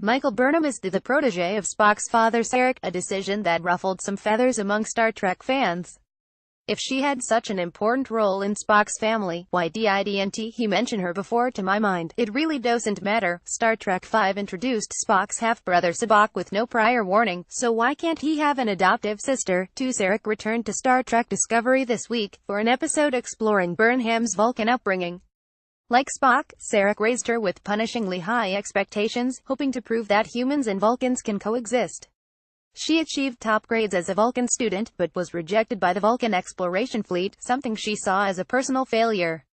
Michael Burnham is the protégé of Spock's father Sarek, a decision that ruffled some feathers among Star Trek fans. If she had such an important role in Spock's family, why didn't he mention her before? To my mind, it really doesn't matter. Star Trek V introduced Spock's half-brother Spock with no prior warning, so why can't he have an adoptive sister, too? Sarek returned to Star Trek Discovery this week, for an episode exploring Burnham's Vulcan upbringing. Like Spock, Sarek raised her with punishingly high expectations, hoping to prove that humans and Vulcans can coexist. She achieved top grades as a Vulcan student, but was rejected by the Vulcan exploration fleet, something she saw as a personal failure.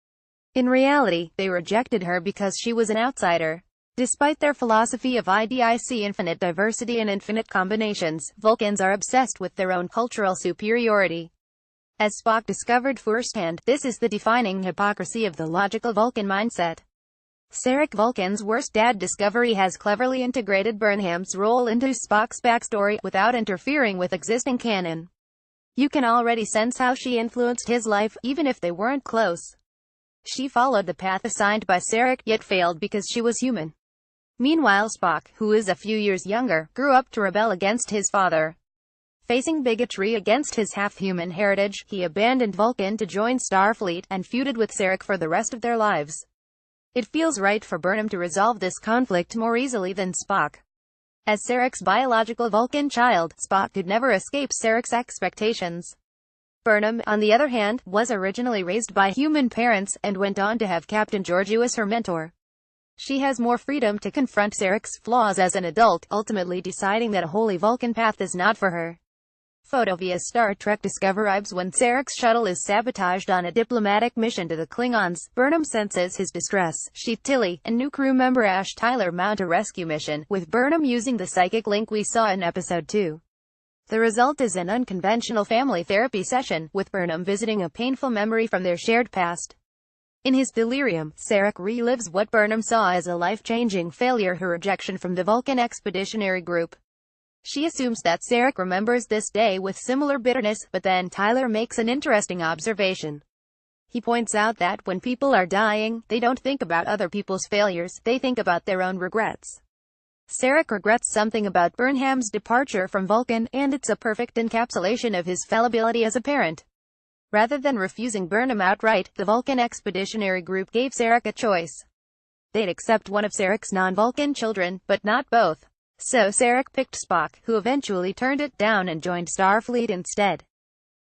In reality, they rejected her because she was an outsider. Despite their philosophy of IDIC infinite diversity and infinite combinations, Vulcans are obsessed with their own cultural superiority. As Spock discovered firsthand, this is the defining hypocrisy of the logical Vulcan mindset. Sarek, Vulcan's worst dad. Discovery has cleverly integrated Burnham's role into Spock's backstory, without interfering with existing canon. You can already sense how she influenced his life, even if they weren't close. She followed the path assigned by Sarek, yet failed because she was human. Meanwhile Spock, who is a few years younger, grew up to rebel against his father. Facing bigotry against his half-human heritage, he abandoned Vulcan to join Starfleet, and feuded with Sarek for the rest of their lives. It feels right for Burnham to resolve this conflict more easily than Spock. As Sarek's biological Vulcan child, Spock could never escape Sarek's expectations. Burnham, on the other hand, was originally raised by human parents, and went on to have Captain Georgiou as her mentor. She has more freedom to confront Sarek's flaws as an adult, ultimately deciding that a wholly Vulcan path is not for her. Photo via Star Trek Discovery. When Sarek's shuttle is sabotaged on a diplomatic mission to the Klingons, Burnham senses his distress. She, Tilly, and new crew member Ash Tyler mount a rescue mission, with Burnham using the psychic link we saw in Episode 2. The result is an unconventional family therapy session, with Burnham visiting a painful memory from their shared past. In his delirium, Sarek relives what Burnham saw as a life-changing failure: her rejection from the Vulcan Expeditionary Group. She assumes that Sarek remembers this day with similar bitterness, but then Tyler makes an interesting observation. He points out that when people are dying, they don't think about other people's failures, they think about their own regrets. Sarek regrets something about Burnham's departure from Vulcan, and it's a perfect encapsulation of his fallibility as a parent. Rather than refusing Burnham outright, the Vulcan Expeditionary Group gave Sarek a choice. They'd accept one of Sarek's non-Vulcan children, but not both. So Sarek picked Spock, who eventually turned it down and joined Starfleet instead.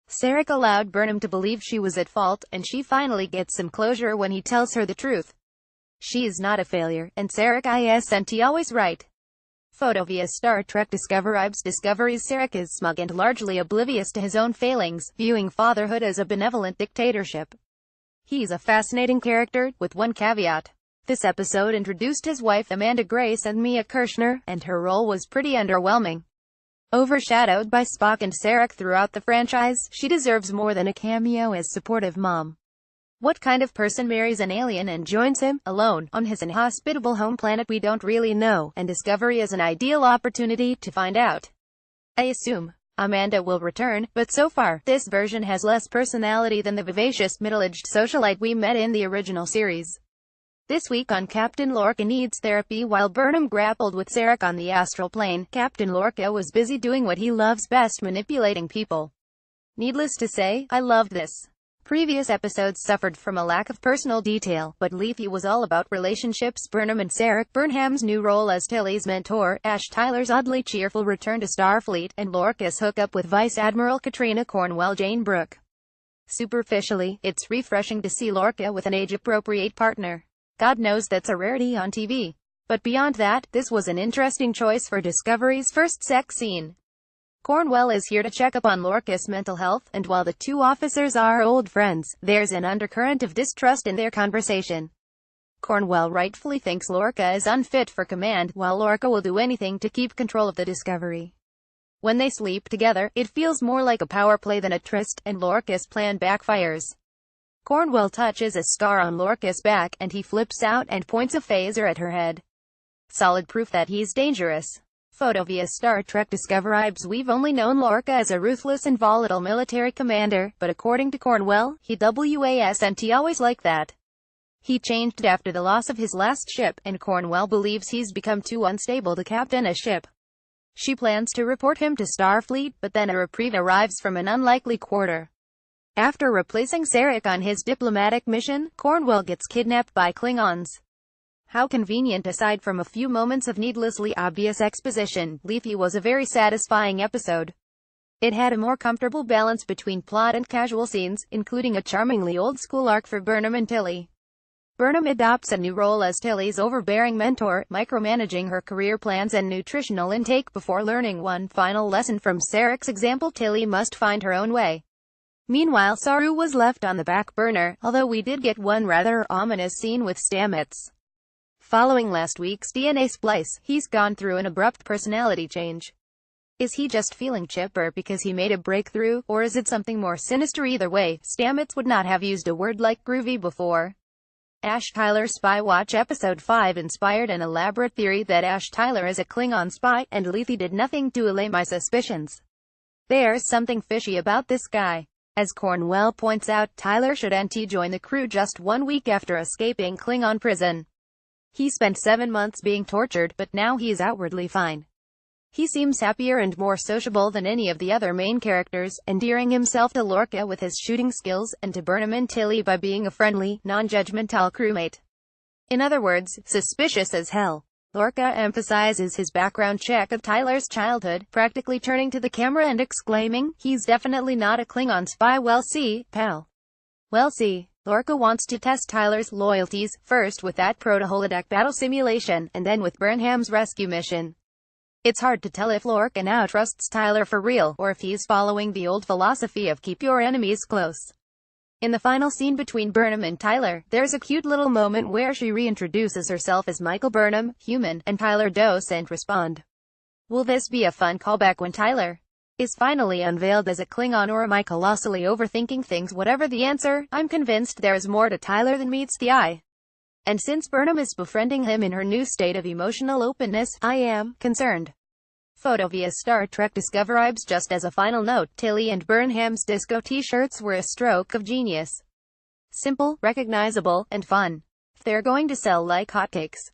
Sarek allowed Burnham to believe she was at fault, and she finally gets some closure when he tells her the truth. She is not a failure, and Sarek isn't always right. Photo via Star Trek Discovery. Discovery's Sarek is smug and largely oblivious to his own failings, viewing fatherhood as a benevolent dictatorship. He's a fascinating character, with one caveat. This episode introduced his wife Amanda Grace and Mia Kirshner, and her role was pretty underwhelming. Overshadowed by Spock and Sarek throughout the franchise, she deserves more than a cameo as supportive mom. What kind of person marries an alien and joins him, alone, on his inhospitable home planet? We don't really know, and Discovery is an ideal opportunity to find out. I assume Amanda will return, but so far, this version has less personality than the vivacious, middle-aged socialite we met in the original series. This week on Captain Lorca Needs Therapy. While Burnham grappled with Sarek on the astral plane, Captain Lorca was busy doing what he loves best: manipulating people. Needless to say, I loved this. Previous episodes suffered from a lack of personal detail, but Lethe was all about relationships. Burnham and Sarek, Burnham's new role as Tilly's mentor, Ash Tyler's oddly cheerful return to Starfleet, and Lorca's hookup with Vice Admiral Katrina Cornwell Jane Brooke. Superficially, it's refreshing to see Lorca with an age-appropriate partner. God knows that's a rarity on TV. But beyond that, this was an interesting choice for Discovery's first sex scene. Cornwell is here to check up on Lorca's mental health, and while the two officers are old friends, there's an undercurrent of distrust in their conversation. Cornwell rightfully thinks Lorca is unfit for command, while Lorca will do anything to keep control of the Discovery. When they sleep together, it feels more like a power play than a tryst, and Lorca's plan backfires. Cornwell touches a scar on Lorca's back, and he flips out and points a phaser at her head. Solid proof that he's dangerous. Photo via Star Trek Discovery. We've only known Lorca as a ruthless and volatile military commander, but according to Cornwell, he wasn't always like that. He changed after the loss of his last ship, and Cornwell believes he's become too unstable to captain a ship. She plans to report him to Starfleet, but then a reprieve arrives from an unlikely quarter. After replacing Sarek on his diplomatic mission, Cornwell gets kidnapped by Klingons. How convenient. Aside from a few moments of needlessly obvious exposition, Lethe was a very satisfying episode. It had a more comfortable balance between plot and casual scenes, including a charmingly old-school arc for Burnham and Tilly. Burnham adopts a new role as Tilly's overbearing mentor, micromanaging her career plans and nutritional intake before learning one final lesson from Sarek's example: Tilly must find her own way. Meanwhile, Saru was left on the back burner, although we did get one rather ominous scene with Stamets. Following last week's DNA splice, he's gone through an abrupt personality change. Is he just feeling chipper because he made a breakthrough, or is it something more sinister? Either way, Stamets would not have used a word like groovy before. Ash Tyler's Spy Watch Episode 5 inspired an elaborate theory that Ash Tyler is a Klingon spy, and Lethe did nothing to allay my suspicions. There's something fishy about this guy. As Cornwell points out, Tyler shouldn't join the crew just 1 week after escaping Klingon prison. He spent 7 months being tortured, but now he's outwardly fine. He seems happier and more sociable than any of the other main characters, endearing himself to Lorca with his shooting skills, and to Burnham and Tilly by being a friendly, non-judgmental crewmate. In other words, suspicious as hell. Lorca emphasizes his background check of Tyler's childhood, practically turning to the camera and exclaiming, "He's definitely not a Klingon spy." Well, see, pal. Well, see. Lorca wants to test Tyler's loyalties, first with that proto-holodeck battle simulation, and then with Burnham's rescue mission. It's hard to tell if Lorca now trusts Tyler for real, or if he's following the old philosophy of keep your enemies close. In the final scene between Burnham and Tyler, there's a cute little moment where she reintroduces herself as Michael Burnham, human, and Tyler doesn't respond. Will this be a fun callback when Tyler is finally unveiled as a Klingon, or am I colossally overthinking things? Whatever the answer, I'm convinced there is more to Tyler than meets the eye. And since Burnham is befriending him in her new state of emotional openness, I am concerned. Photo via Star Trek Discover vibes. Just as a final note, Tilly and Burnham's disco t-shirts were a stroke of genius. Simple, recognizable, and fun. They're going to sell like hotcakes.